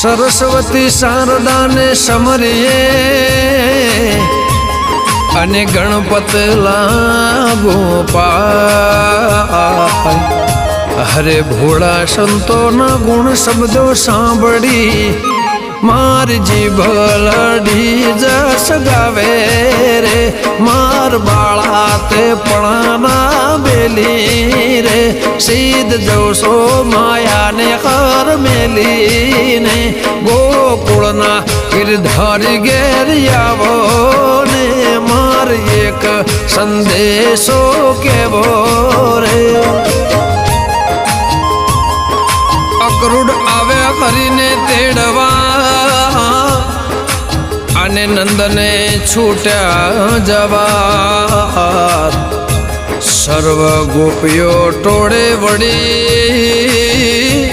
સરસ્વતી શારદાને સમરીએ અને ગણપત લાગો પાય હરે ભોળા સંતોના ગુણ શબ્દો સાંભળી મારી જીભ લડી જસ ગાવે રે માર બાળા તે પણાના બેલી રે સીધ જવશો માયાને હર મેલીને ગોકુળના ગિરધારી ઘેર આવો ને માર એક સંદેશો કેવો રે અક્રૂર આવ્યા કરીને તેડવા અને નંદને છૂટ્યા જવા સર્વ ગોપીઓ ટોળે વળી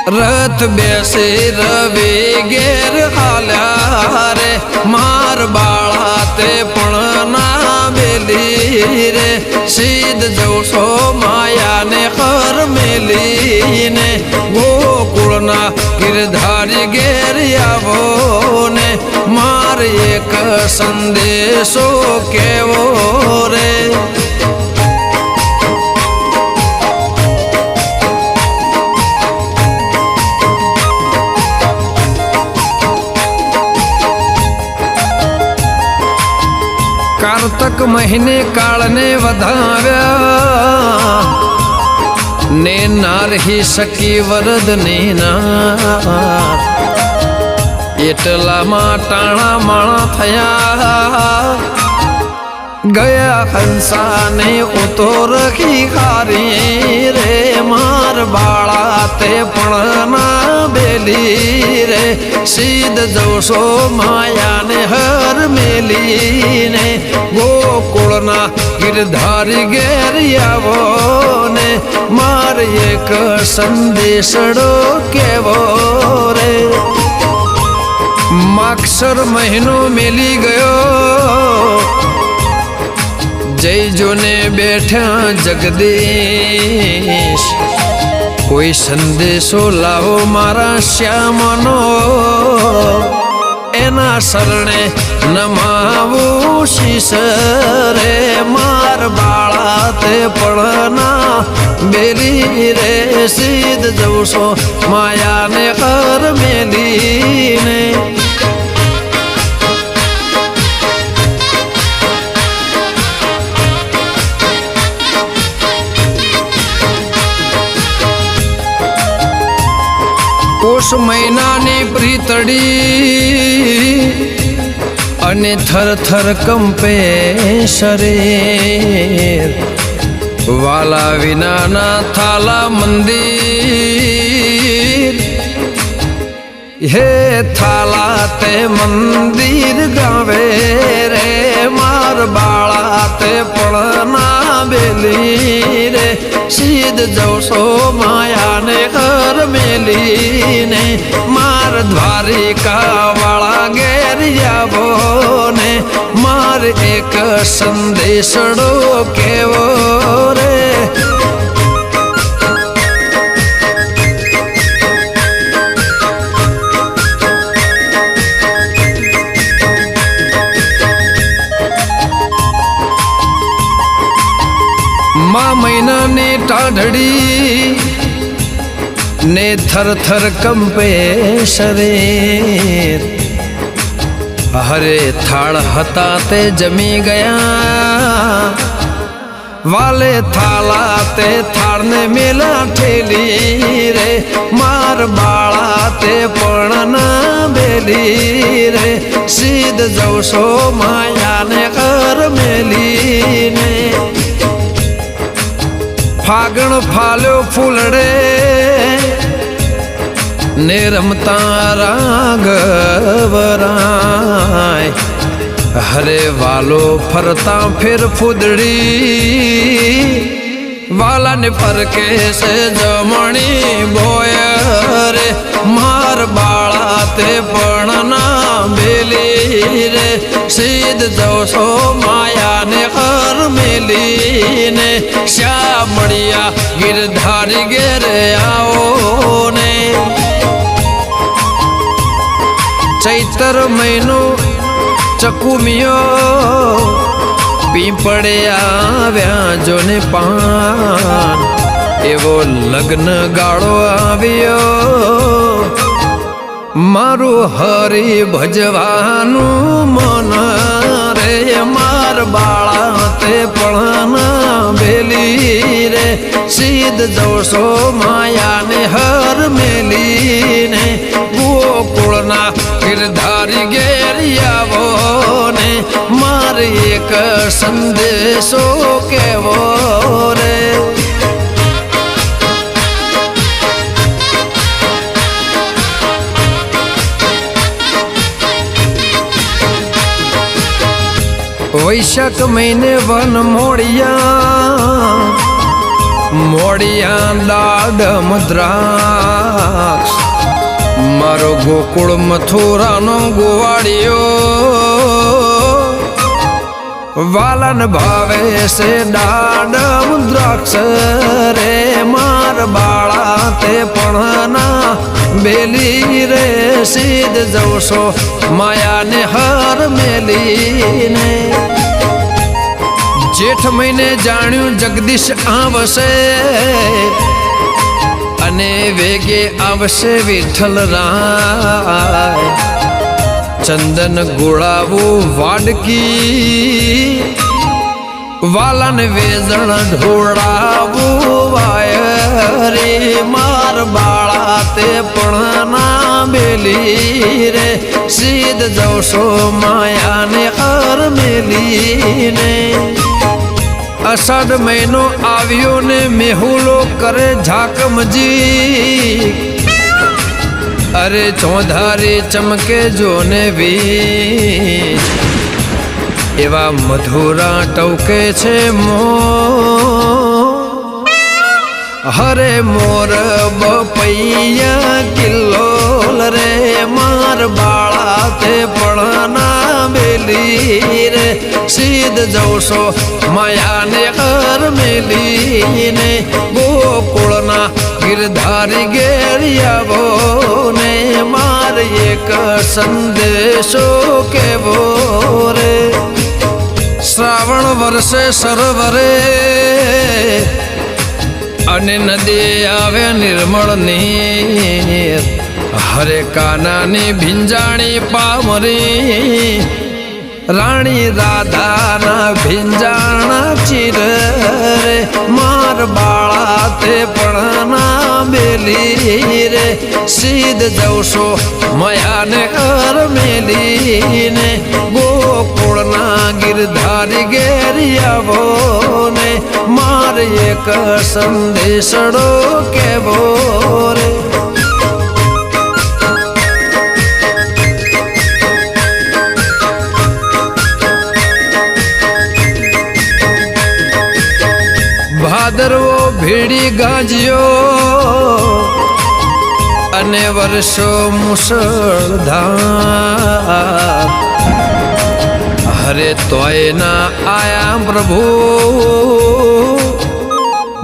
રથ બેસી રવિ ઘેર હાલ્યા રે માર બાળા તે પણ ના બેલી રે સીધ જવશો માયાને હર મેલીને ગોકુળના ગિરધારી ઘેર આવો ને માર એક સંદેશો કેવો રે कार्तक महीने काळने वधाव्या ने नार ही सखी वरद ने नार એટલામાં ટાણા માણા થયા ગયા હંસાને ઉતો રખી ખારી રે માર બાળા તે પણ ના બેલી રે સીધ જવશો માયાને હર મેલીને ગોકુળના ગિરધારી ઘેર આવો ને માર એક સંદેશડો કેવો રે માક્ષર મહિનો મેલી ગયો જય જોને બેઠા જગદીશ કોઈ સંદેશો લાવો મારા શ્યામનો એના શરણે નમાવું શીશ રે માર બાળા તે પણ ના બેલી રે સીધ જવશો માયાને કર મેલીને પોષ મહિનાની પ્રીતડી અને થર થર કંપે શરીર વાલા વિનાના થાલા મંદિર હે થાલા તે મંદિર ગાવે રે માર બાળા તે પણ ના બેલી રે સીધ જવશો માયાને હર મેલીને માર દ્વારિકા વાળા ઘેર આવો ને માર એક સંદેશડો કેવો રે મા મહિનાની ટાઢડી ને થર થર કંપે શરીર હરે થાળ હતા તે જમી ગયા વાલે થાલા તે થાળને મેલા ઠેલી રે માર બાળા તે પણ ના બેલી રે સીધ જવશો માયાને કર મેલીને ફાગણ ફાલ્યો ફૂલડે ને રમતા રાઘવરાય હરે વાલો ફરતા ફેર ફૂદડી વાલાને ફરકે છે જમણી બોય રે માર બાળા તે પણ ના બેલી રે સીધ જવશો માયાને હર મેલીને શ્યામળિયા ગિરધારી ઘેર આવો ને ચૈતર મહિનો ચકુમિયો પીપળે આવ્યા જોને પાન એવો લગ્ન ગાળો આવ્યો મારું હરી ભજવાનું મન રે માર બાળા તે પણ બેલી રે સીધ જવશો માયાને હર મેલીને ગોકુળના ગિરધારી ઘેરી આવો ને મારે એક સંદેશો કેવો રે વૈશાખ મહિને વન મોડિયા દાડ મદ્રાક્ષ મારો ગોકુળ મથુરાનો ગોવાળિયો વાલન ભાવે છે દાડ મદ્રાક્ષ રે માર બાળા તે પણ ના બેલી રે સીધ જવશો માયાને હર મેલીને જેઠ મહિને જાણ્યું જગદીશ આવશે અને વેગે આવશે વિઠ્ઠલ રાય ચંદન ગોળાવું વાડકી વાલન વેજણ ઢોળાવું વાયરે માર બાળા તે પણ ના બેલી રે સીધ જવશો માયાને હર મેલીને અષાઢ મહિનો આવ્યો ને મેહુલો કરે ઝાકમજી અરે ચોધારી ચમકે જો ને વીજ એવા મધુરા ટવકે છે હરે મોર બપૈયા કિલ્લોલ રે માર બાળા તે પણ ના બેલી રે સીધ જવશો માયાને હર મેલીને ગોકુળના ગિરધારી ઘેરી આવો ને માર એક સંદેશો કેવો રે શ્રાવણ વર્ષે સરોવરે અને નદી આવે નિર્મળ નીર હરે કાનાની ભીંજાણી પામરી રાણી રાધાના ભીંજાણા ચીર રે માર બાળા તે પણ ના બેલી રે સીધ જવશો મયાને હર મેલીને ગોકુળના ગિરધારી ઘેરી આવો ને માર એક સંદેશડો કેવો રે ભાદરવો ભેડી ગાજ્યો અને વર્ષો મુસળધાર હરે તોય ના આયા પ્રભુ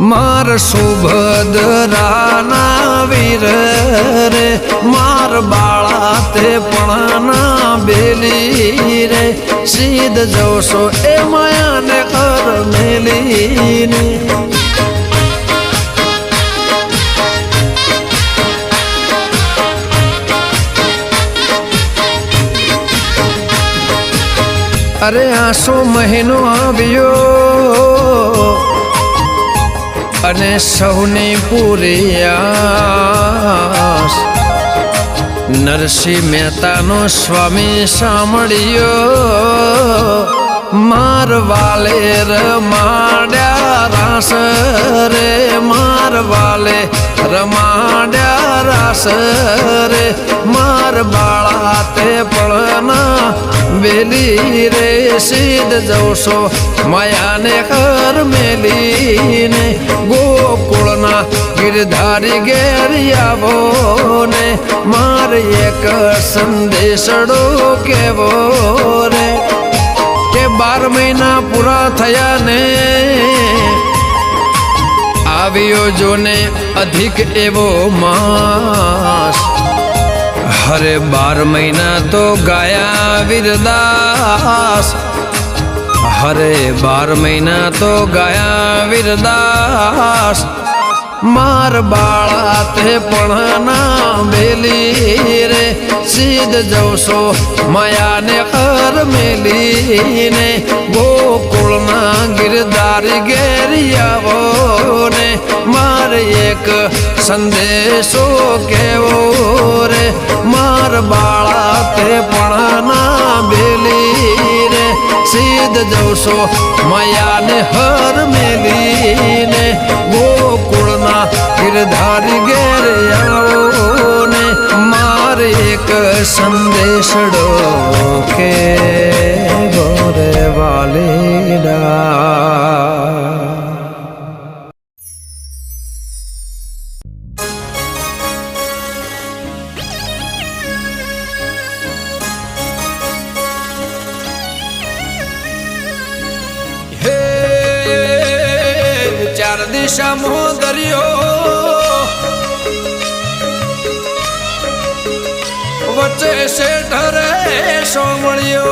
માર સુભદ્રાના વીર રે માર બાળા તે પણ ના બેલી રે સીધ જવશો એ માયાને હર મેલીને અરે આસો મહિનો આવ્યો અને સૌની પૂરી આસ નરસિંહ મહેતાનો સ્વામી સાંભળ્યો માર વાલે રમાડ્યા રાસ રે માર વાલે રમાડ્યા રાસ રે માર બાળા તે પણ બેલી રે સીધ જવશો માયાને હર મેલીને ગોકુળના ગિરધારી ઘેરી આવો ને માર એક સંદેશડો કેવો રે કે 12 મહિના પૂરા થયા ને આવ્યો જોને અધિક એવો માસ हरे 12 महीना तो गाया वीरदास, हरे 12 महीना तो गाया वीरदास। मार बाळा ते पढ़ना बेली रे, सीध जवसो माया ने कर मेली ने। गोकुलना गिरधारी घेरियावो ने, मार एक संदेशो केवो रे। मार बाळा ते पढ़ना बेली रे, सीध जवसो माया ने हर मेली ने। गोकुलना गिरधारी घेर आओ ने, मार एक संदेशड़ो के गोरे वालीडा। चार दिशा मोदरियो वच्चे से ढरे सोमणियो।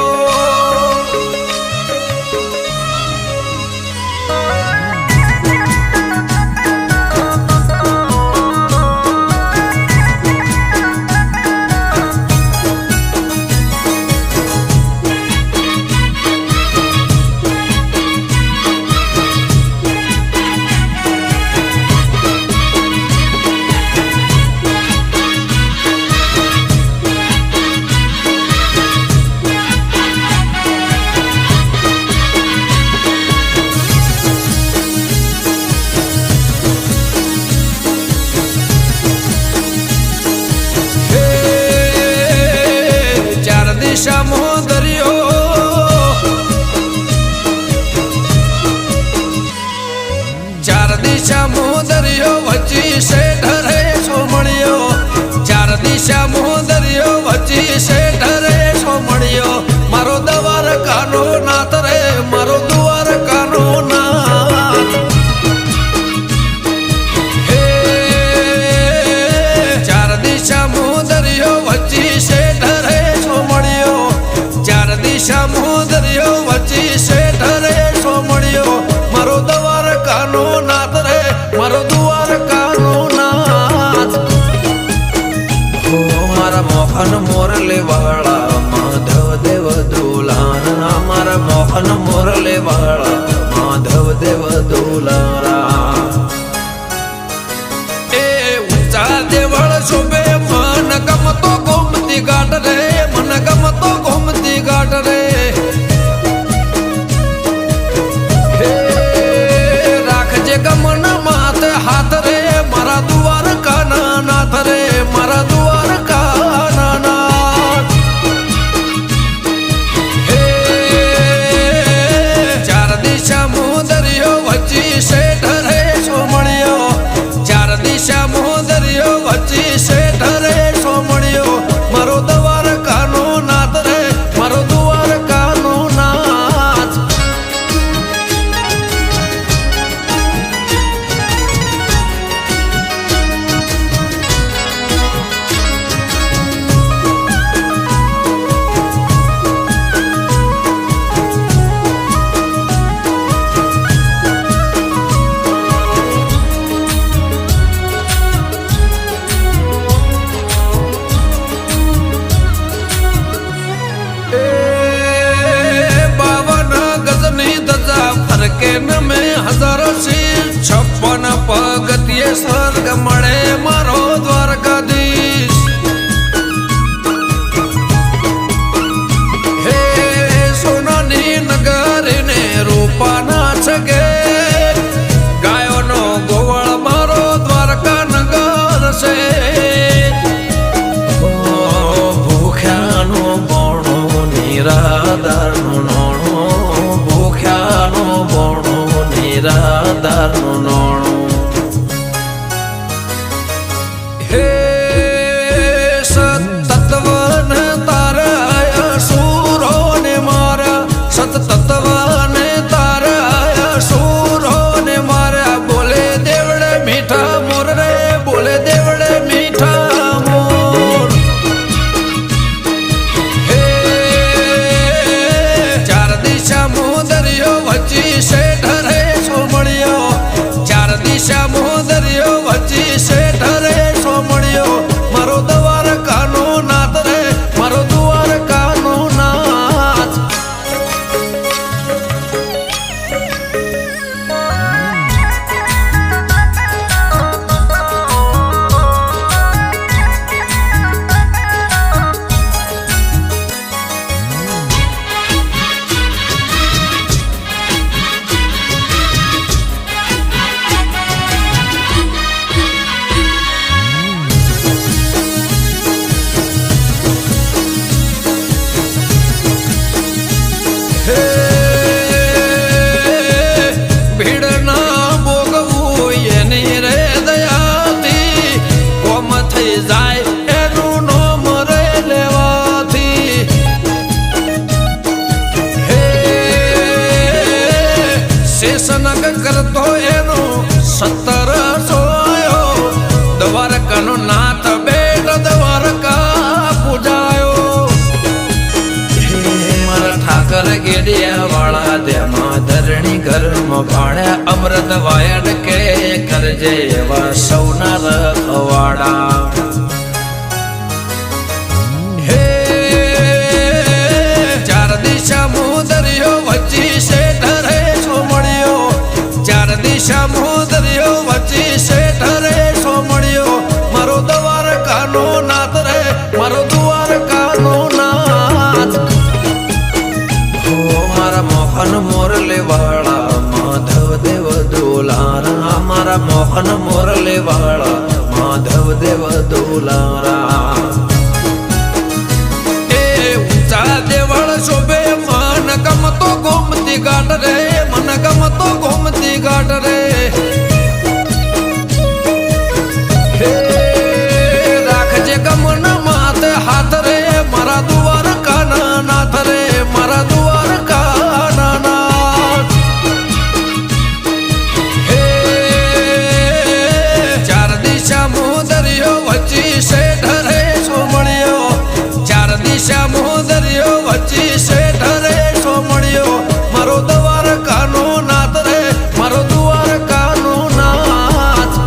दिशा मोदरियो चार दिशा मोदरियो वच्ची से ढरे सोमणियो। चार दिशा मोदरियो वच्ची से ढरे सोमणियो। मारो द्वार कानो नाथ रे, मारो द्वार कानो नाथ। हे चार दिशा मोदरियो वच्ची से ढरे सोमणियो। चार दिशा मोदरियो वच्ची से ढरे सोमणियो। मारो द्वार कानो नाथ रे, मारो द्वार कानो नाथ। हो मारा मोहन मोरले वाला माधव देव दुलारा, मारा मोहन मोरले वाला माधव देव दुलारा। ए ऊंचा देवळ शोभे मन गमतो गोमती घाट रे, मन गमतो गोमती घाट रे। हे राखजे गमन मात हाथ रे, मारा दुआर काना नाथ रे, मारा दुआर काना नाथ। हे चार दिशा मोदरियो वच्ची से ढरे सोमणियो। चार दिशा मोदरियो वच्ची से ढरे सोमणियो। मारो द्वार कानो नाथ रे, मारो द्वार कानो नाथ। फरकेन में हजारों शीर 56 पगतिये स्वर्ग मळे मारो द्वारकाधीश। हे सोनानी नगरी ने रूपाना छगे, गायो नो गोवळ मारो द्वारका नगर से। भूख्यानो बोणो निराधार नोणो, भूख्यानो बोणो निराधार नोणो। हे सतत्वन ताराया सूरो ने मारा, सतत्वन ताराया सूरो ने मारा। बोले देवड़े मीठा मोर रे, बोले देवड़े मीठा मोर। ભાણ્યા અમૃત વાયડ કે કરજે એવા સૌના રખવાડા. હે ચાર દિશા મુદરિયો વચ્ચી શેઠ રે સોમણિયો, ચાર દિશા મુદરિયો વચ્ચી શેઠ રે સોમણિયો, મારો દ્વારકાનો નાથ રે, મારો દ્વારકાનો નાથ. મારા મોહન મોરલે વાળા માધવ દેવ દુલારા, મારા મોહન મોરલે વાળા માધવ દેવ દુલારા. એ ઊંચા દેવળ શોભે મન ગમતો ગોમતી ઘાટ રે, મન ગમતો ગોમતી ઘાટ રે. રાખજે ગમન માથે હાથ રે, મારા દ્વારકાના નાથ રે, મારા દ્વારકાના નાથ. હે ચાર દિશા મુદરિયો વચ્ચી શેઠ રે સોમણિયો, ચાર દિશા મુદરિયો વચ્ચી શેઠ રે સોમણિયો, મારો દ્વારકાનો નાથ રે, મારો દ્વારકાનો નાથ.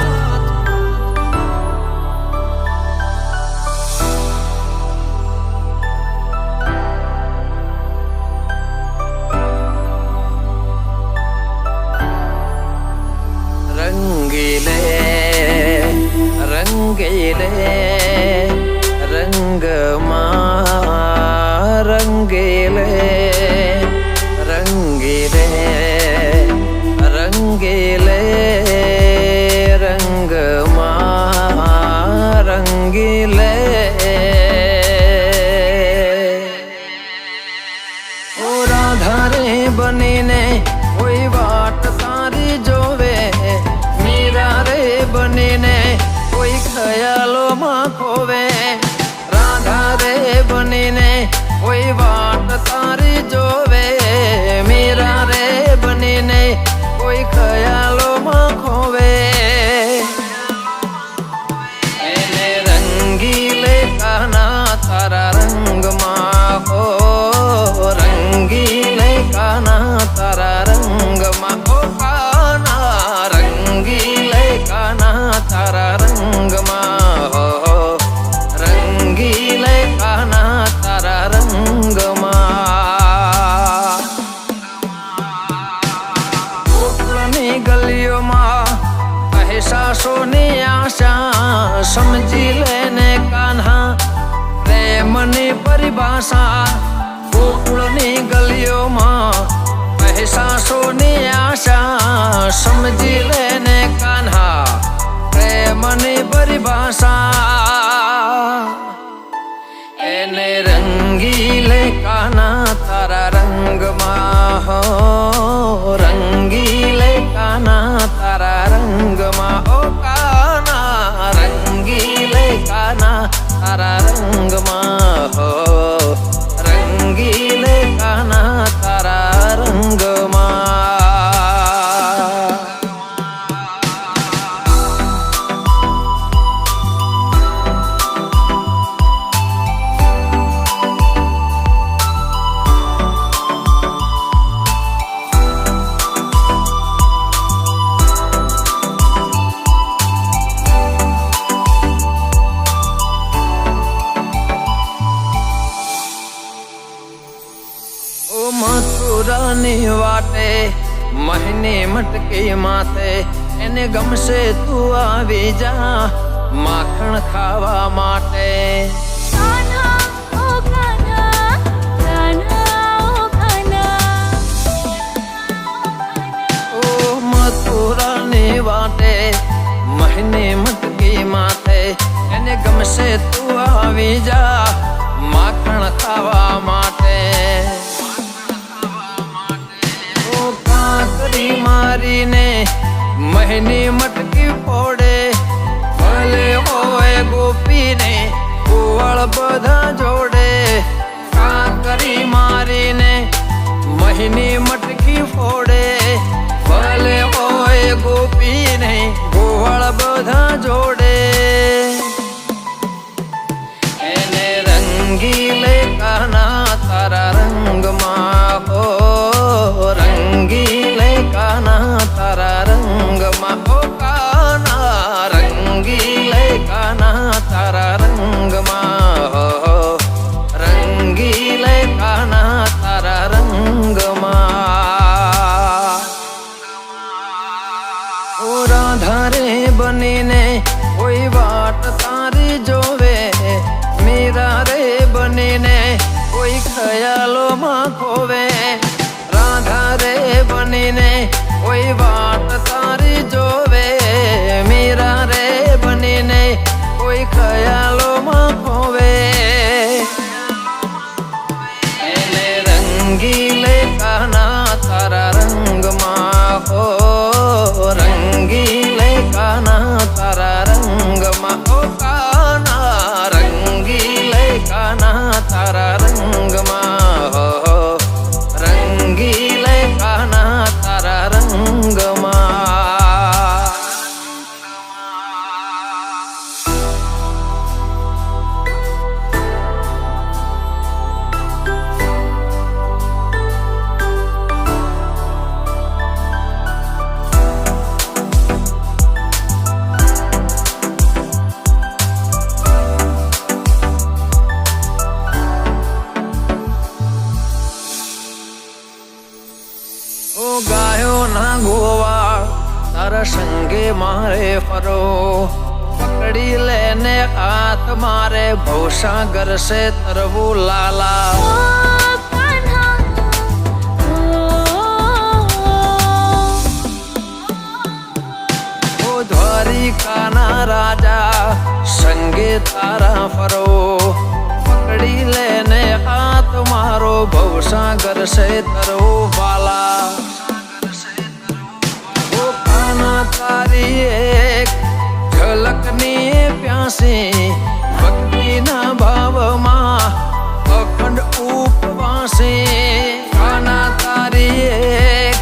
રંગીલે રંગીલે રંગમાં રંગીલે રંગીલે રંગીલે રંગમાં રંગીલે. ઓ રાધા રે બનીને કોઈ વાટ તારી જોવે, મીરા રે બનીને કોઈ ખયાલોમાં ખોવે, રાધા રે બનીને કોઈ વાટ તારી જોવે, મીરા રે બનીને કોઈ ખયાલોમાં ખોવે. એને રંગીલે કાના તારા રંગમાં હો, રંગીલે કાના તારા રંગમાં હો, કાના રંગીલે કાના તારા રંગમાં હો, રંગીલે કાના તારા રંગમાં. ગોકુળની ગલીઓમાં કહે સાસોની આશા, સમજી લેને કાન્હા પ્રેમની પરિભાષા. ગોકુળની ગલીઓમાં કહે સાસોની આશા, સમજી લેને કાન્હા પ્રેમની પરિભાષા. એને રંગીલે કાના તારા રંગમાં હો, રંગીલે કાના તારા રંગમાં ઓ, કાના રંગીલે કાના તારા રંગમાં હો, રંગીલે કાના તારા રંગમાં. મથુરાની વાટે મહિની મટકી માથે, એને ગમશે તું આવી જા માખણ ખાવા માટે. ઓ મથુરાની વાટે મહિની મટકી માથે, એને ગમશે તું આવી જા માખણ ખાવા માટે. કાંકરી મારીને મહિની મટકી ફોડે, ભલે હોય ગોપીને કુવળ બધા જોડે. કાંકરી મારીને મહિની મટકી ફોડે, ભલે હોય ગોપીને કુવળ બધા જોડે. એને રંગીલે કાના તારા રંગમાં હો, રંગીલે કાના રાધા રે બનીને કોઈ વાટ તારી જોવે, મીરા રે બનીને કોઈ ખયાલોમાં ખોવે, રાધા રે બનીને કોઈ વાટ તારી જોવે, મીરા રે બનીને કોઈ ખયાલોમાં ખોવે. એને રંગીલે કાના તારા રંગમાં હો, રંગીલે કાના તારા રંગમાં ઓ કાના, રંગીલે કાના તારા રંગમાં હો, રંગીલે કાના તારા રંગમાં. ગાયો ના ગોવાળ તારા સંગે મારે ફરો, પકડી લેને હાથ મારે ભવસાગર સે તરવું લાલા. ઓ દ્વારિકાના રાજા સંગે તારા ફરો, પકડી લેને હાથ મારો ભવસાગર સે તરવું વાલા. તારી એક ઝલકની પ્યાસી ભક્તિના ભાવમાં અખંડ ઉપવાસી, કાના તારી એક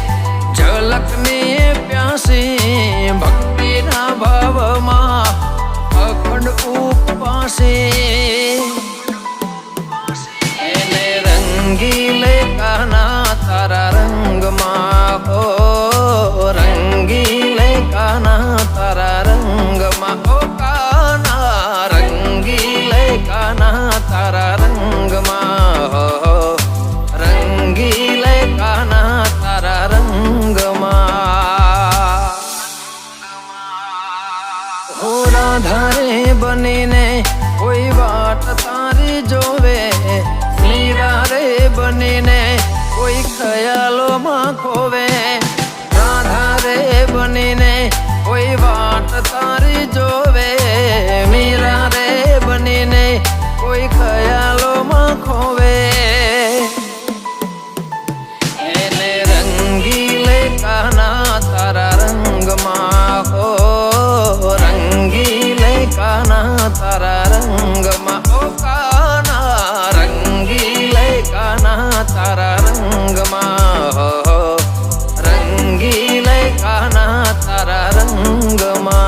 ઝલકની પ્યાસી ભક્તિના ભાવમાં અખંડ ઉપવાસી. એને રંગીલે કાના તારા રંગમાં હો, રંગીલે કાના તારા રંગમાં ઓ કાના, રંગીલે કાના તારા રંગમાં હો, રંગીલે કાના તારા રંગમાં. હો રાધા રે બનીને કોઈ વાટ તારી જોવે, મીરા રે બનીને કોઈ ખયાલોમાં ખોવે, રાધા રે બનીને કોઈ વાટ તારી જોવે, મીરા રે બનીને કોઈ ખયાલોમાં ખોવે. એને રંગીલે કાના તારા રંગમાં હો, રંગીલે કાના તારા રંગમાં ઓ કાના, રંગીલે કાના તારા રંગમાં હો, રંગીલે કાના તારા રંગમાં.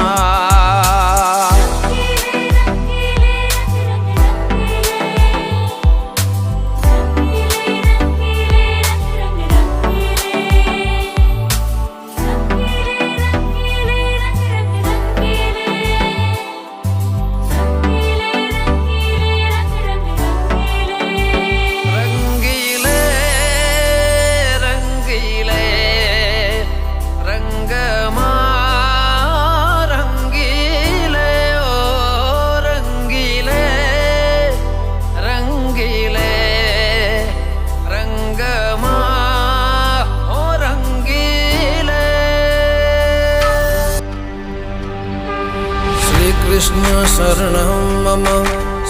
કૃષ્ણ શરણં મમ,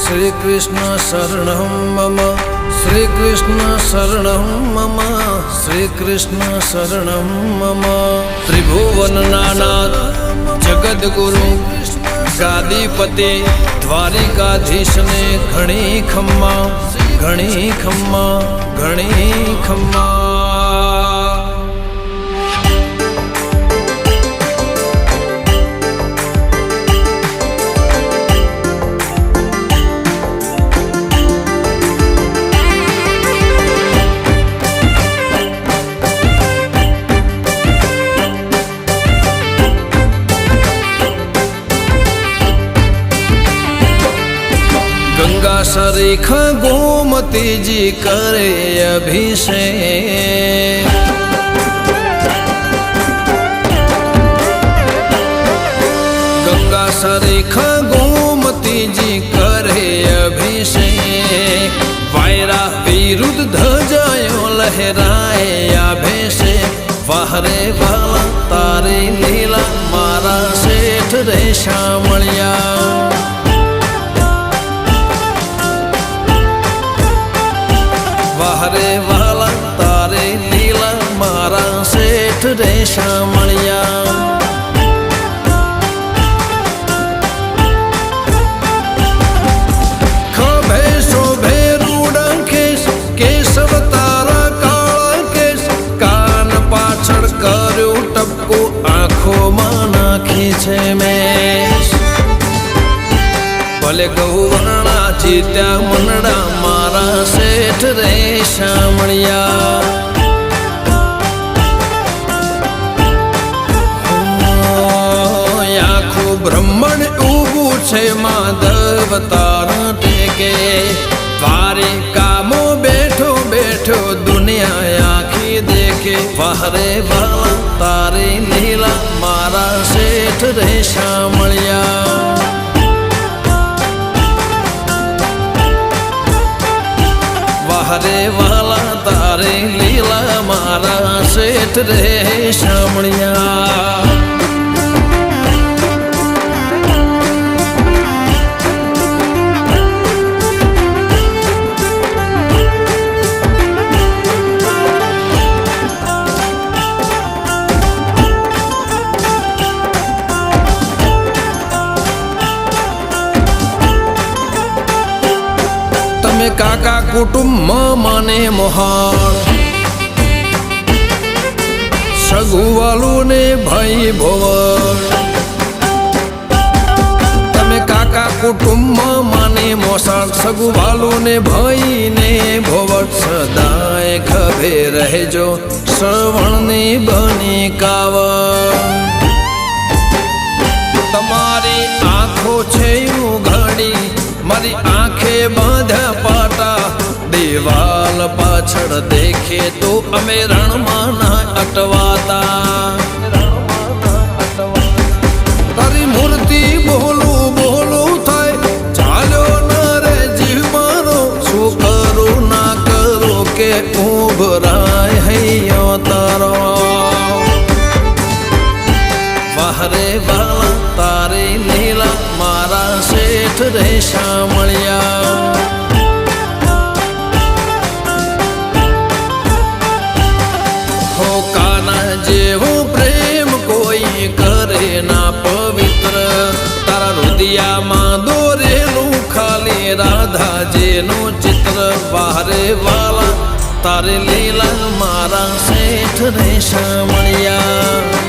શ્રી કૃષ્ણ શરણં મમ, શ્રી કૃષ્ણ શરણં મમ, શ્રી કૃષ્ણ શરણં મમ. ત્રિભુવનનાથ જગદગુરુ ગાદીપતિ દ્વારિકાધીશને ઘણી ખમ્મા, ઘણી ખમ્મા, ઘણી ખમ્મા. गंगा सरीख गोमती जी करे अभिषेक, ગંગા સરીખા ગોમતીજી કરે અભિષેક વાયરા વિરુદ્ધ ધજાયો લહેરાય આભેશે વાહરે વાલા તારી લીલા મારા શેઠ રે શામળિયા વાહરે વાલા તારી લીલા મારા શેઠ રે શામળિયા છે મેં ભલે ગૌવર્ણા જીત્યા મનડા મારા શેઠ રે શામળિયા આખું બ્રહ્માંડ ઊભું છે માધવ તારા ટેકે તારી કામો બેઠો બેઠો દુનિયા આખી દેખે વાહરે વાલા તારી લીલા મારા શેઠ રે શામળિયા વાહરે વાલા તારી લીલા મારા શેઠ રે શામળિયા કાકા કુટુંબ માને મોહાળ સગુવાલું ને ભાઈ ભોવળ તમે કાકા કુટુંબ માને મોસાળ સગુવાલું ને ભાઈ ને ભોવળ સદાય ખભે રહેજો શ્રવણની બની કાવળ તમારી આંખો છે ઉઘાડી મારી આંખે બાંધ્યા પાટા દિવાલ પાછળ દેખે તો અમે રણમાં ના અટવાતા તારી મૂર્તિ બોલું બોલું થાય ચાલ્યો ના રે જીવ મારો શું કરું ના કરું કે ઉભરાય હૈયો તારો વાહરે વાલા તારી લીલા મારા શેઠ રે શામળિયા હો કાના જેવો પ્રેમ કોઈ કરે ના પવિત્ર તારા રુદિયામાં દોરેલું ખાલી રાધાજીનું ચિત્ર વાહરે વાલા તારી લીલા મારા શેઠ રે શામળિયા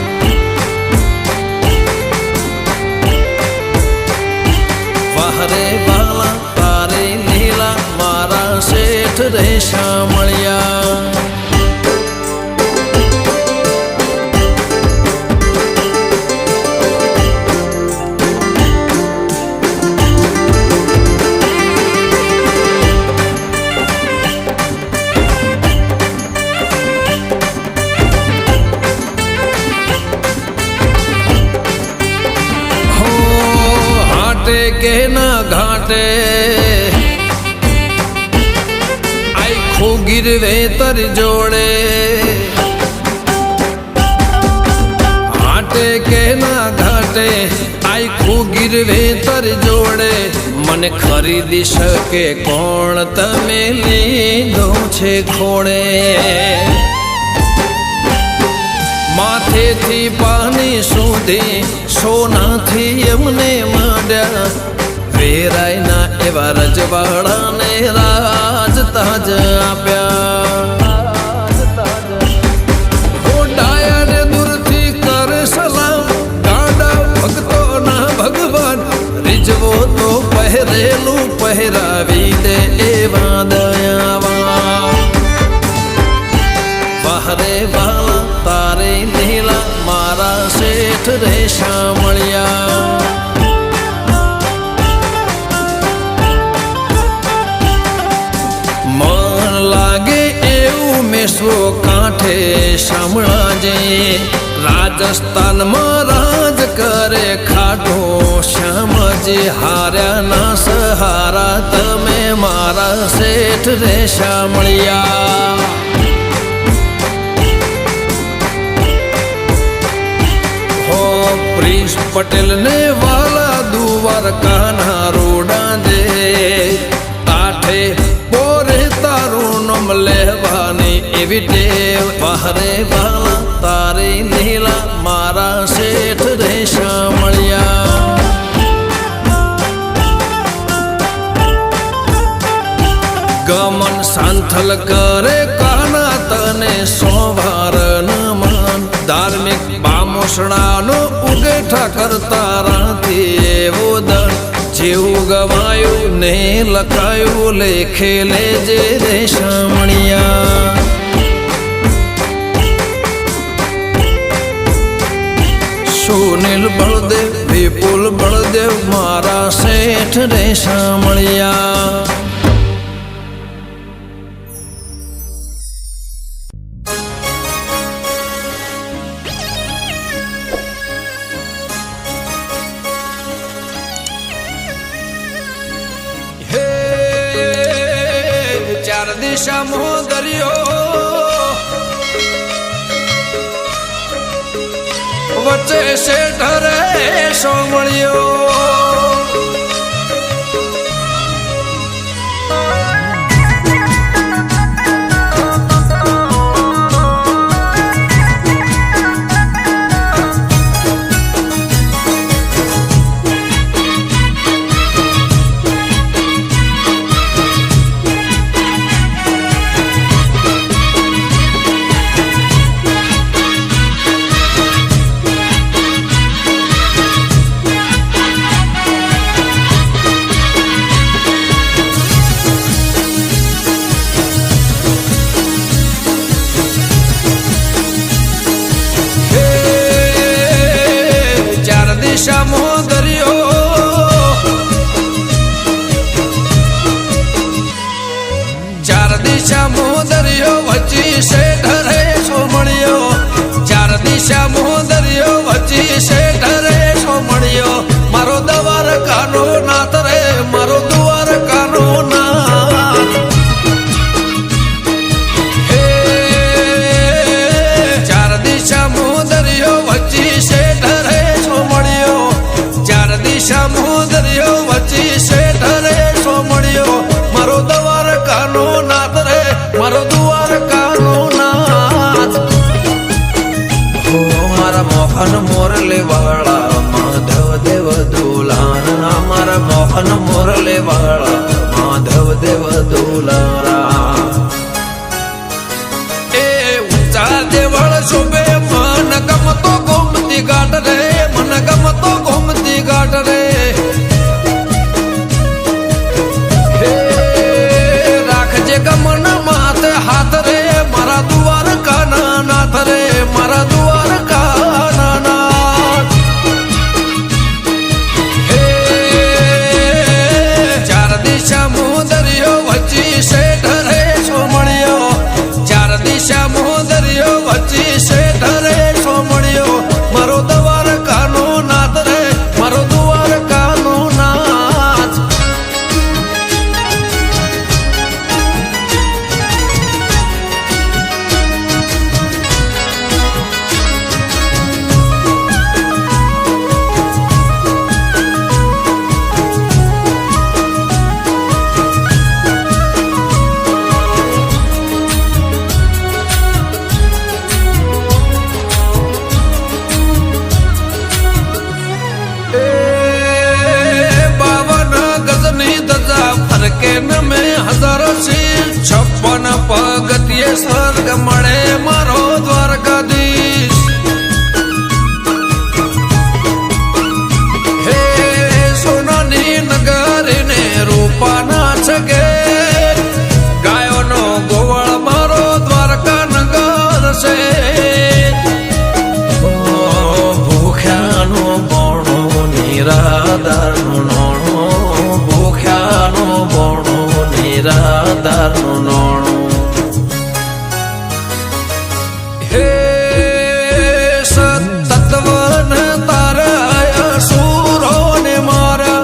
વાહરે વાલા તારી લીલા મારા શેઠ રે શામળિયા કે ના ઘાટે આખું ગીરવે તર જોડે હાટે કે ના ઘાટે આખું ગીરવે તર જોડે મને ખરીદી શકે કોણ તમે લીધો છે ખોડે માથેથી પાણી સુધી સોનાથી એમને માંડ્યા વેરાય ના એવા રજવાડાને રાજ તાજ આપ્યા ડાયાને દૂરથી કરે સલામ ગાડા ભક્તો ના ભગવાન રીઝવો તો પહેરેલું પહેરાવી દે એવા દયાવા વાહરે વાલા તારી લીલા મારા શેઠ રે શામળિયા મન લાગે એવું મેસવો કાંઠે શામળાજે રાજસ્થાનમાં રાજ કરે ખાટો હજી હાર્યા ના સહારા તમે મારા શેઠ રેશા મળ્યા. હો પ્રિન્સ પટેલ ને વાલા દુવાર કાના રોડા દે કાઠે પોરે તારું નમ લેવાની એવી ટેવ વાહરે વાલા તારી લીલા મારા શેઠ રેશા મળ્યા. ગમન સાંથલ કરે કાના તને સોવાર નમન ધાર્મિક બામોસણાનો ઉગેઠા કરતા રાતી એવો દન જેવું ગવાયું ને લખાયું લેખે લેજે રેશા મળ્યા. સુનિલ બળદેવ વિપુલ બળદેવ મારા શેઠ રેશા મળ્યા. ચાર દિશામાં દરિયો વચ્ચે શેઠ રેશો મળ્યો. દિશામાં દરિયો ચાર દિશામાં દરિયો વચ્ચે શેઠ રેશો મળ્યો. ચાર દિશામાં દરિયો વચ્ચે શેઠ રેશો મળ્યો. મારો દવાર કાનો નાથ રે મારો દ્વાર કાનો નાથ. હે ચાર દિશામાં દરિયો વચ્ચે શેઠ રેશો મળ્યો. ચાર દિશામાં દરિયો વચ્ચે શેઠ રેશો મળ્યો. મારો દ્વાર કાનો નાથ રે મારો દ્વાર કાનો નાથ. હો મારા મોહન મોરલે વાળા માધવ દેવ દુલારા મારા મોહન મોરલે વાળા માધવ દેવ દુલારા. એ ઊંચા દેવળ શોભે મન ગમતો ગોમતી ઘાટ રે મન ગમતો ગોમતી ઘાટ રે. હે રાખજે ગમન માથે હાથ રે મારા દ્વાર કાના નાથ રે મારા દ્વાર કાના નાથ. હે ચાર દિશામાં દરિયો વચ્ચે શેઠ રેશો મળ્યો. ચાર દિશામાં દરિયો વચ્ચે શેઠ રેશો મળ્યો. મારો દ્વાર કાનો નાથ રે મારો દ્વાર કાનો નાથ. કે નમે હજાર શીલ 56 પગથિયે સ્વર્ગ મળે મારો દ્વારકાધીશ. હે સોનાની નગરીને રૂપાના છગે ગાયોનો ગોવાળ મારો દ્વારકા નગર છે. ભૂખ્યાનો બોણો નિરાધારનું નોણો ભૂખ્યાનો બોણો નિરાધારનું નોણું. હે સતત્વને તારા સુરોને મારા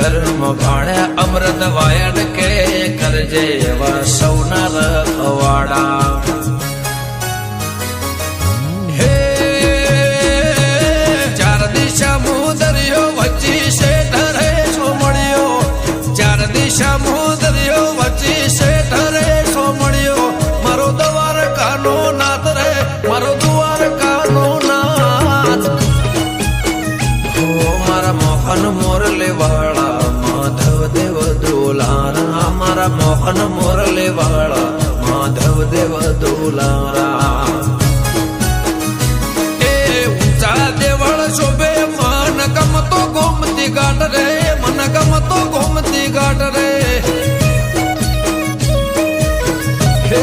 ધર્મ ભાણ્યા અમૃત વાયડ કે કરજે એવા સૌના રખવાડા. હે ચાર દિશા મુદરિયો વચ્ચી શેઠ રે સોમણિયો, ચાર દિશા મુદરિયો વચ્ચી શેઠ રે સોમણિયો, મારો દ્વારકાનો નાથ રે, મારો દ્વારકાનો નાથ. હો મારા મોહન મોરલે વાળા માધવ દેવ દુલારા, મારા મોહન મોરલે વાળા માધવ દેવ દુલારા. એ ઊંચા દેવળ શોભે મન ગમતો ગોમતી ઘાટ રે, મન ગમતો ગોમતી ઘાટ રે. હે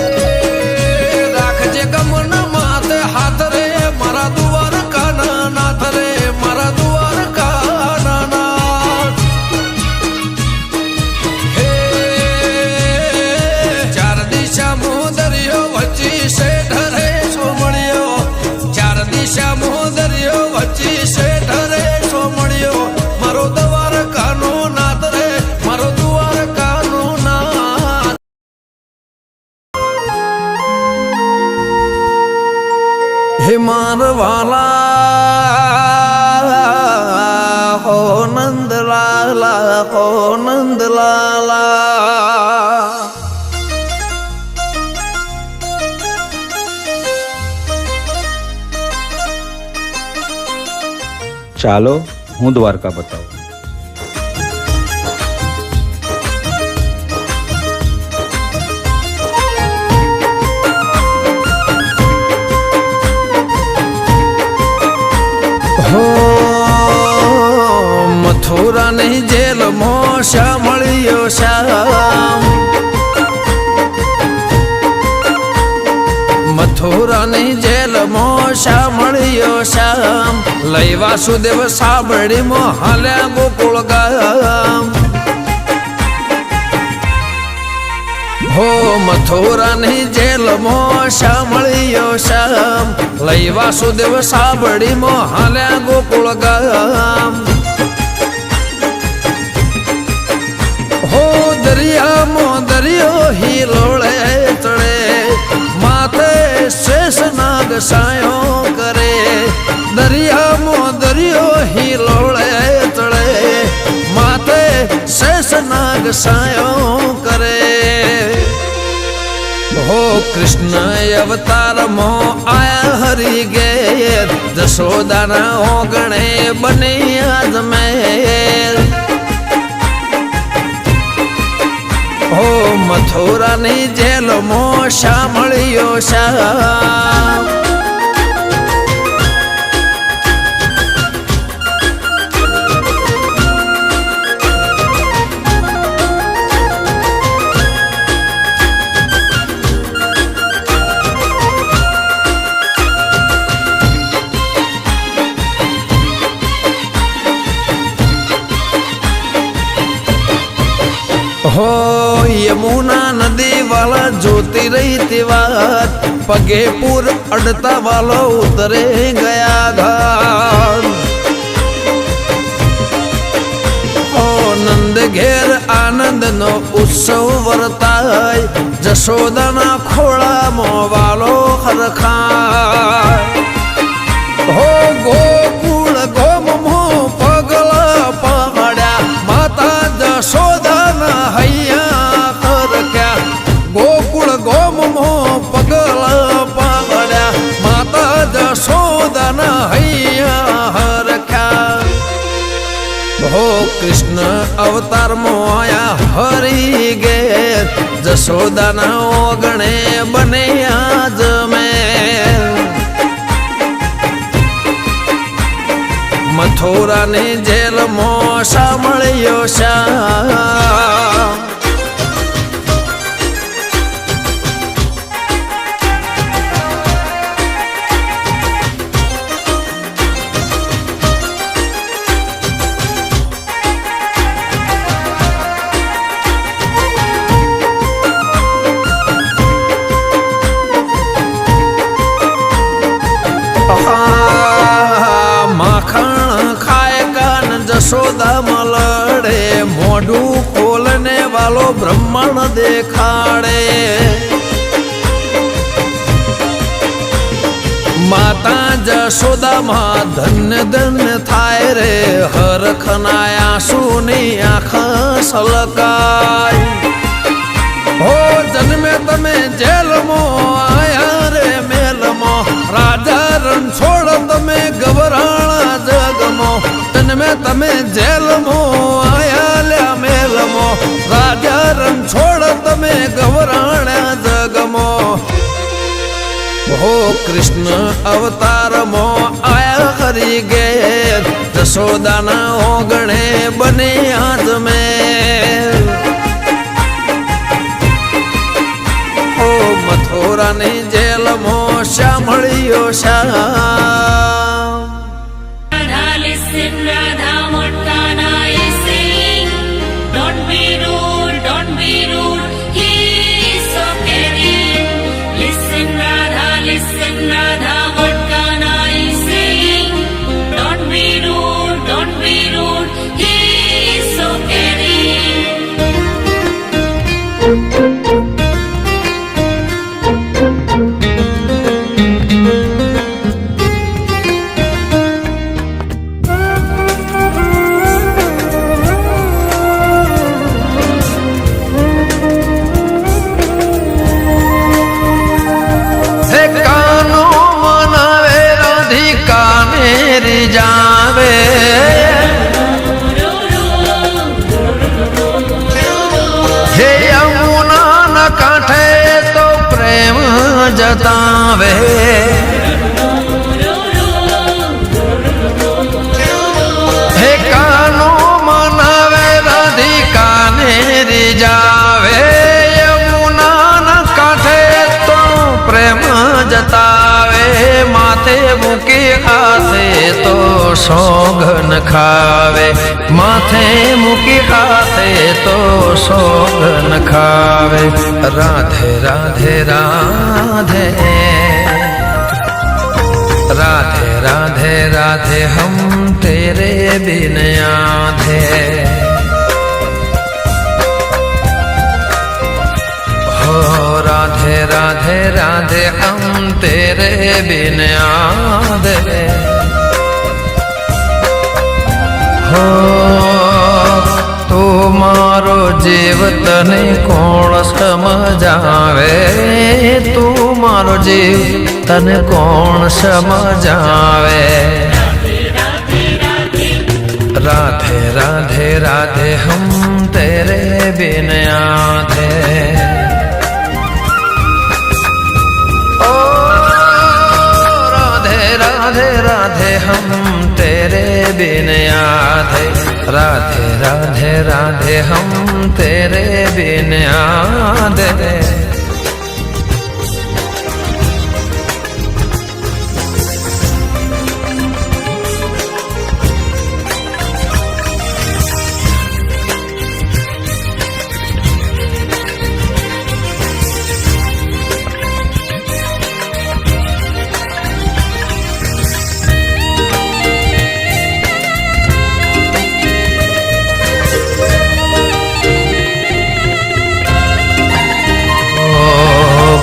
રાખજે ગમન માથે હાથ રે, મારા દ્વારકાના નાથ રે, મારા દ્વારકાના નાથ. હે ચાર દિશા મુદરિયો વચ્ચી શેઠ રે સોમણિયો, ચાર દિશા મુદરિયો વચ્ચી શેઠ રે સોમણિયો, મારો દ્વારકાનો નાથ રે, મારો દ્વારકાનો નાથ. હે મારવાલા હો નંદલાલા, હો નંદલાલા. ચાલો હું દ્વારકા બતાવું. હો મથુરાની જેલમાં શા મળ્યો શ્યામ, મથુરાની જેલમાં શા મળ્યો શ્યામ, લઈ વાસુદેવ સાબડીમાં હાલ્યા ગોકુળ ગામ. હો મથુરાની જેલમાં શા મળ્યો શ્યામ, લઈ વાસુદેવ સાબડીમાં હાલ્યા ગોકુળ ગામ. હો દરિયામાં દરિયો હિલોળે ચડે, માથે શેષ નાગ સાયો કરે, દરિયામાં દરિયો હિલોળે ચડે, માથે શેષ નાગ સાયો કરે. હો કૃષ્ણ અવતારમાં આયા હરી ઘેર, જશોદાના ઓગણે બની આજમેર. હો મથુરાની જેલમાં શા મળ્યો શ્યામ, હો યમુના નદી વાળા જોતી રહી તે વાત, પગે પૂર અડતા વાલો ઉતરે ગયા ઘાટ. હો નંદ ઘેર આનંદનો ઉત્સવ વર્તાય, જશોદાના ખોળામાં વાલો હરખાય. હો ગોકુળ ગોમમો પગલા પહાડ્યા, માતા જશોદાના હૈયા ખરક્યા. ગોકુળ ગોમમો પગલા પહાડ્યા, માતા જશોદાના હૈયા હરખ્યા. હો કૃષ્ણ અવતારમાં આયા હરી ઘેર, જશોદાના ઓગણે બને આજમેર. મથુરાની જેલમાં શા મળ્યો શ્યામ, માખણ ખાય કાન જશોદા મલડે મોઢું ખોલને વાલો બ્રહ્માંડ દેખાડે માતા જશોદામાં ધન્ય ધન્ય થાય રે હરખના આંસુની આંખ સલકાય હો જન્મે તમે જેલમાં આયા રે મેલમાં રાજા રણછોડ તમે ગભરાણા જગમાં જન્મે તમે જેલમાં આયા લ્યા મેલમાં રાજા રણછોડ તમે ગભરાણા જગમાં હો કૃષ્ણ અવતારમાં આયા હરી ઘેર જશોદાના ઓગણે બને આજ મેં ઓ મથુરાની જેલમાં સાંભળ્યો શ્યામ Radha, listen, Radha, what can I sing? Don't be rude, don't be rude. He is so caring. Listen, Radha, what can I sing? Don't be rude, don't be rude. He is so caring. હે કાનો મનાવે રાધિકાને રીજાવે હે યમુનાના કાંઠે તો પ્રેમ જતાવે હે કાનો મનાવે રાધિકાને રીજાવે યમુનાના કાંઠે તો પ્રેમ જતાવે માથે મૂકી હાથે તો સોગન ખાવે માથે મૂકી હાથે તો સોગન ખાવે રાધે રાધે રાધે राधे राधे राधे हम तेरे बिन आधे हो राधे राधे राधे हम तेरे बिन आधे हो તું મારો જીવ તને કોણ સમજાવે તું મારો જીવ તને કોણ સમજાવે राधे राधे राधे हम तेरे बिन आधे ओ राधे राधे राधे हम तेरे बिन आधे राधे राधे राधे हम तेरे बिन आधे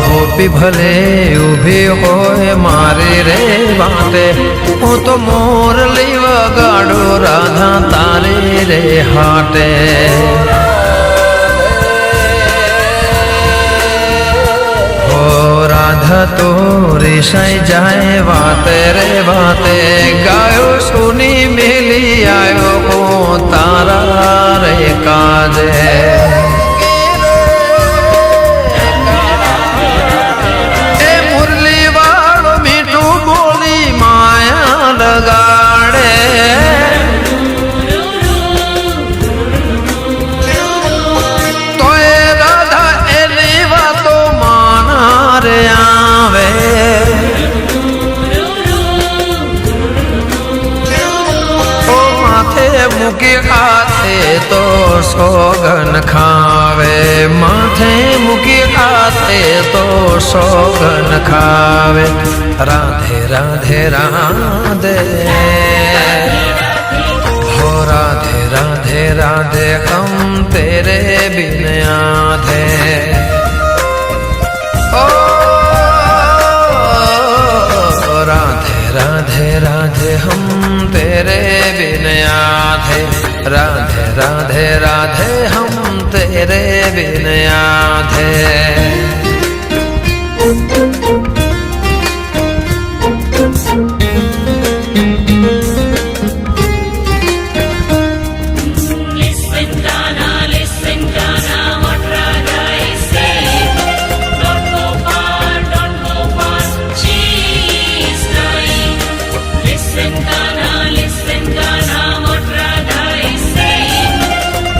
ગોપી ભલે ઊભી હોય મારી રે વાટે હું તો મોરલી વગાડો રાધા તારી રે હાટે ઓ રાધા તો રેસાઈ જાય વાતે રે વાતે ગાયો સુની મેલી આવ્યો હું તારા રે કાજે લગાડે તોય રાધા એની વાતો માના રે આવે ઓ માથે મૂકી હાથે તો સોગન ખાવે માથે મૂકી હાથે તો સોગન ખાવે राधे राधे राधे हो राधे राधे राधे हम तेरे बिन आधे। ओ राधे राधे राधे हम तेरे बिन आधे। राधे राधे राधे हम तेरे बिन आधे। Listen, Ghana, what Radha is saying. Don't go far, she is crying. Listen, Ghana, what Radha is saying.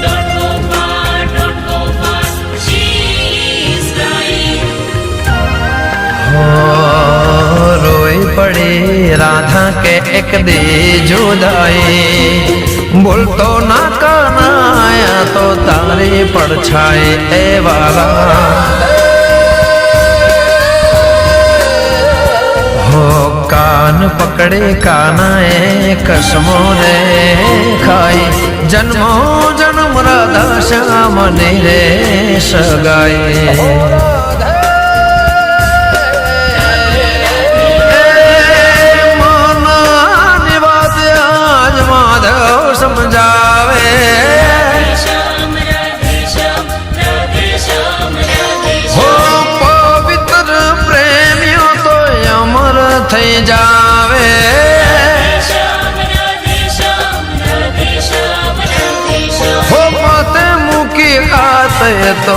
Don't go far, she is crying. रोई पड़ी राधा के एक दी जुदाई। बोल तो ना कनाया तो तारी परछाई ए वाला। हो कान पकड़े कानाए कसमों ने खाई। जन्मों जन्म राधा श्याम ने रे सगाई। समझावे हो पवित्र प्रेमियों तो अमर थई जावे। हो माथे मुकी आते तो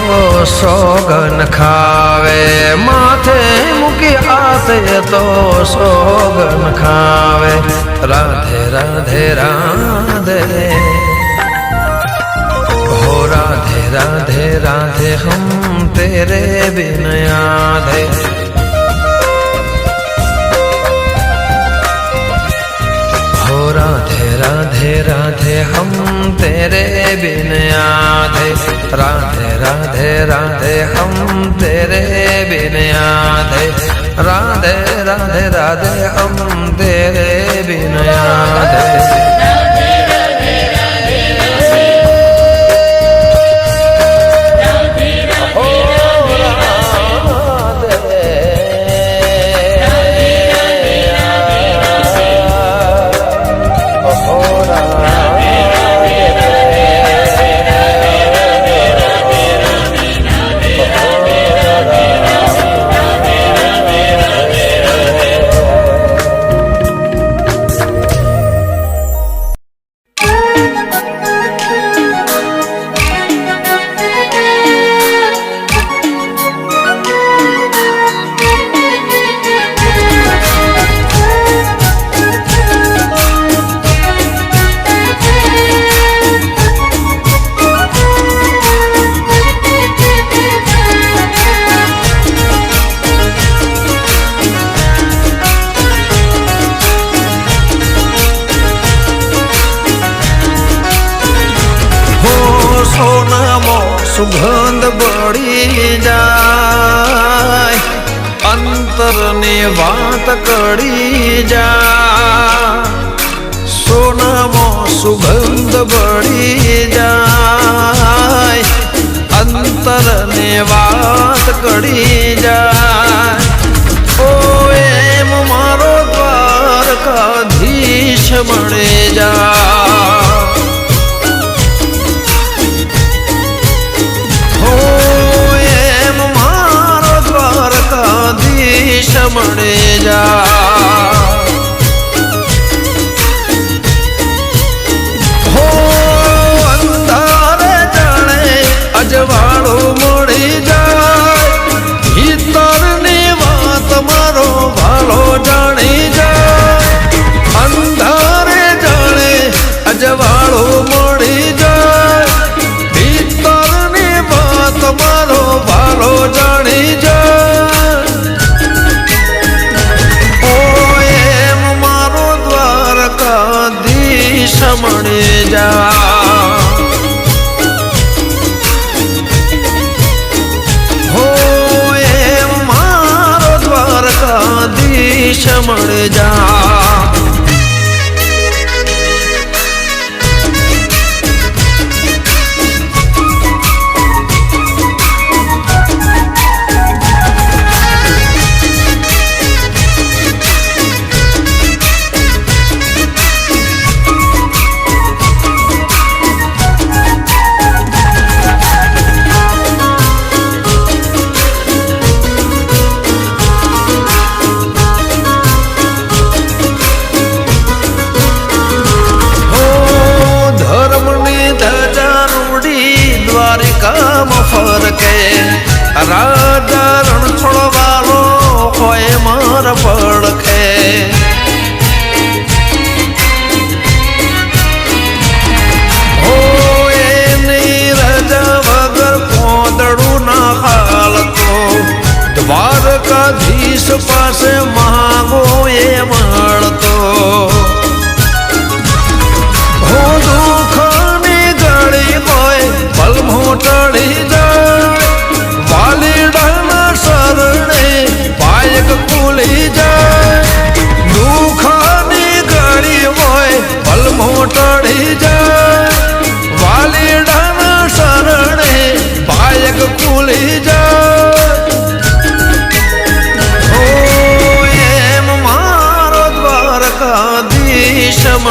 सोगन खावे। माथे मुकी आते तो सोगन खावे। राधे राधे राधे हो राधे राधे राधे हम तेरे बिन आधे। हो राधे राधे राधे हम तेरे बिन आधे। राधे राधे राधे हम तेरे बिन आधे। राधे राधे राधे हम तेरे बिन आधे। सुगंध बढ़ी जाए अंतर ने बात कड़ी जाए। सोनामो सुगंध बढ़ी जाए अंतर ने बात कड़ी जाए। ओ एम मारो द्वारकाधीश बने जाए। मणे जा हो अंधारे जाने अजवाड़ो मड़ी जाए। भीतरनी वात मारो भालो जानी जाए। अंधारे जाने अजवाड़ो मड़ी जाए। भीतरनी वात मारो भालो जानी जाए। मणे जा हो एम मारो द्वारकाधीश मणे जा।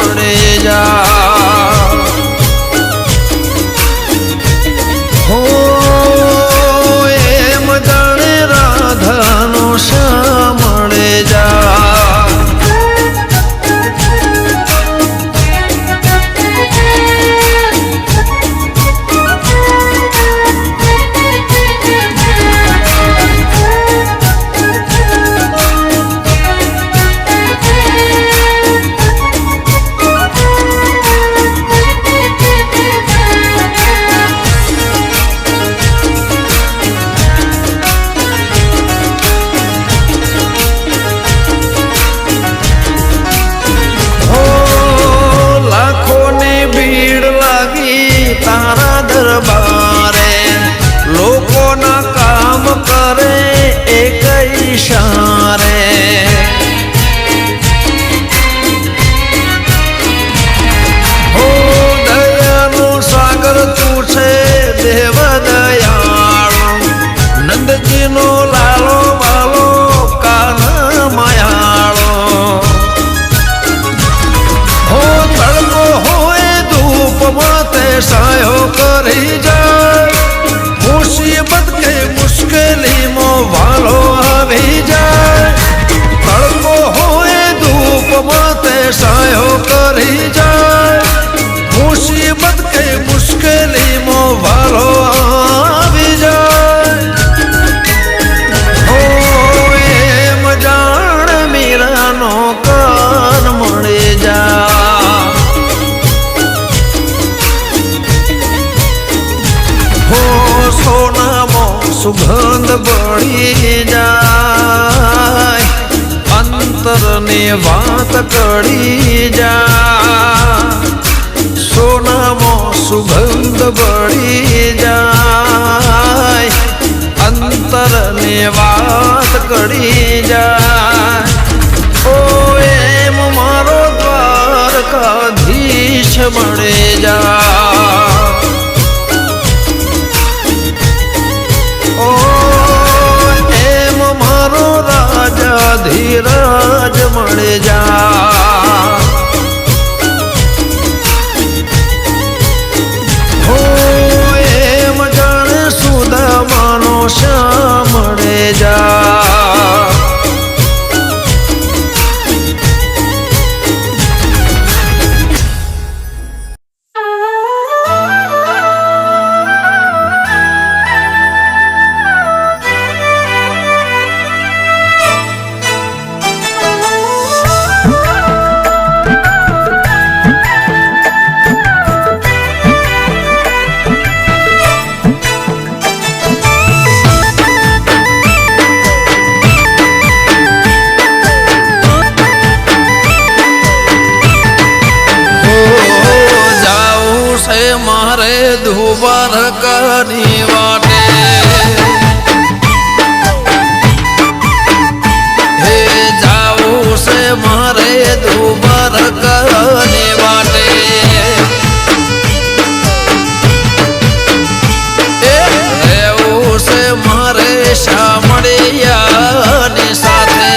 મળી જા હો એમ જાણે રાધાનો શ્યામ મળી જા તારા દરબારે લોકોના કામ કરે એક ઈશારે હો દયાનો સાગર તું છે દેવ દયાળો નંદજીનો લાલો વાલો કાના માયાળો હો તડકો હોય ધૂપમાં તે સાયો કરી જાય મુસીબત કે મુશ્કેલીમાં વાલો આવી જાય તડકો હોય ધૂપમાં તે સાયો કરી જાય મુસીબત કે મુશ્કેલીમાં વાલો આવી જાય હો એમ જાણ મીરાનો કાન મળી જા સોનામાં સુગંધ બળી જાય અંતરની વાત કરી જા સોનામાં સુગંધ બળી જાય અંતરની વાત કરી જાય ઓ એમ મારો દ્વારકાધીશ મળી જા એમ મારો રાજા ધીરજ મળી જા હો એમ જાણે સુદામાનો શ્યામ મળી જા મારે દ્વારકાની વાટે હે જાવું છે મારે દ્વારકાની વાટે રહેવું છે મારે શામળિયાની સાથે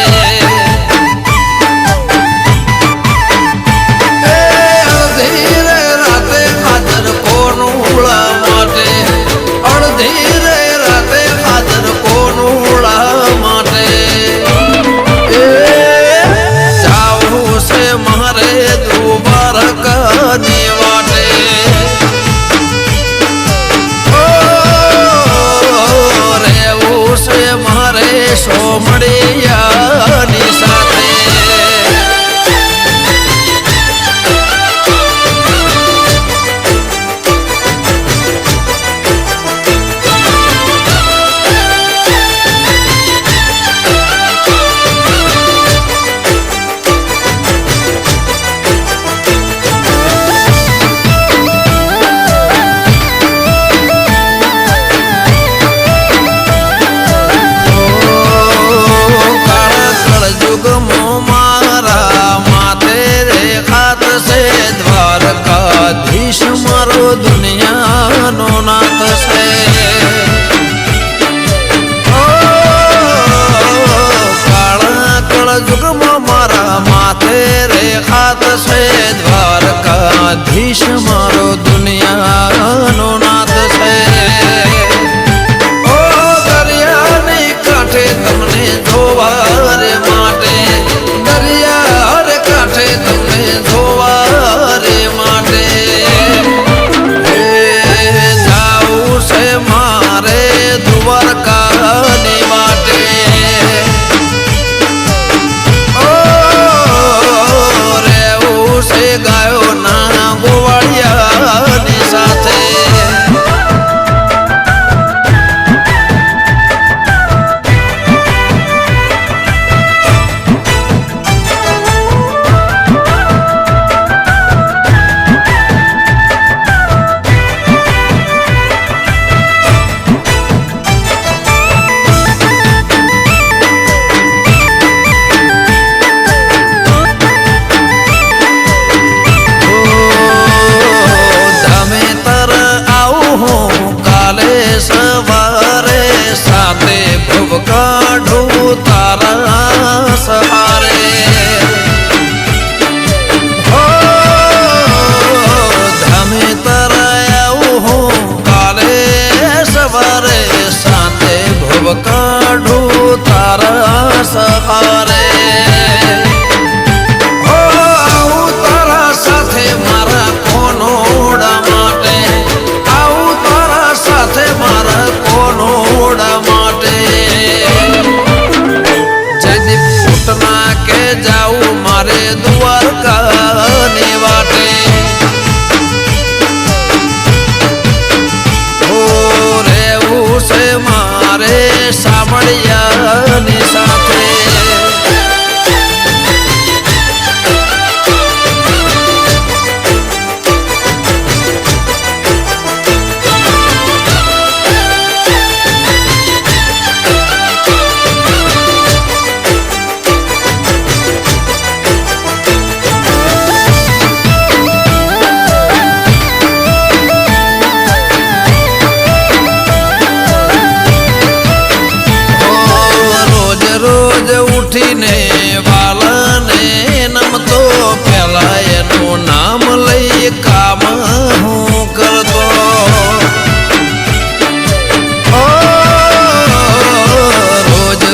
સોમડિયાની સાથે દ્વારકાધીશ મારો દુનિયાનો નાથ છે ઓ દરિયાની કાંઠે તમને જોવા રે માટે દરિયા રે કાંઠે તમને જોવા રે માટે જાવું છે મારે દ્વારકાની માટે ગાયો ના ગોવાળિયાની સાથે સવારે સાથે ભવ કાઢું તારા સહારે ધામે તરાયા હું કાલે સવારે સાથે ભવ કાઢું તારા સહારે આવું તારા સાથે મારા કોનોડા માટે આવું તારા સાથે મારા કોનોડા માટે જયદીપ ફૂટના કે જાવું મારે દ્વારકાની વાટે હો રેવું છે મારે સાંભળ્યાની સાથે રોજ ઉઠીને વાલને નમતો પેલા એનું નામ લઈ કામ હું કરતો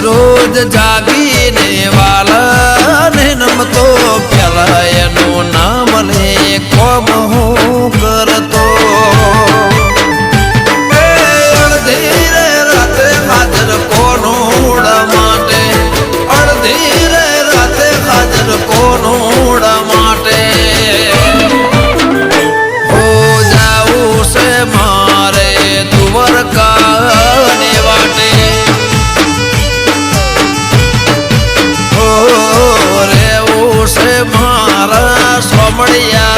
રોજ જાગીને વાલને નમતો પેલા એનું નામ લઈ કોમ હું કરતો અડધી રાતે હાજર કોનોડા માટે અડધી રાતે હાજર કોનોડા માટે હો જાવું છે મારે દ્વારકાની વાટે હો રેવું છે મારા સોમળિયા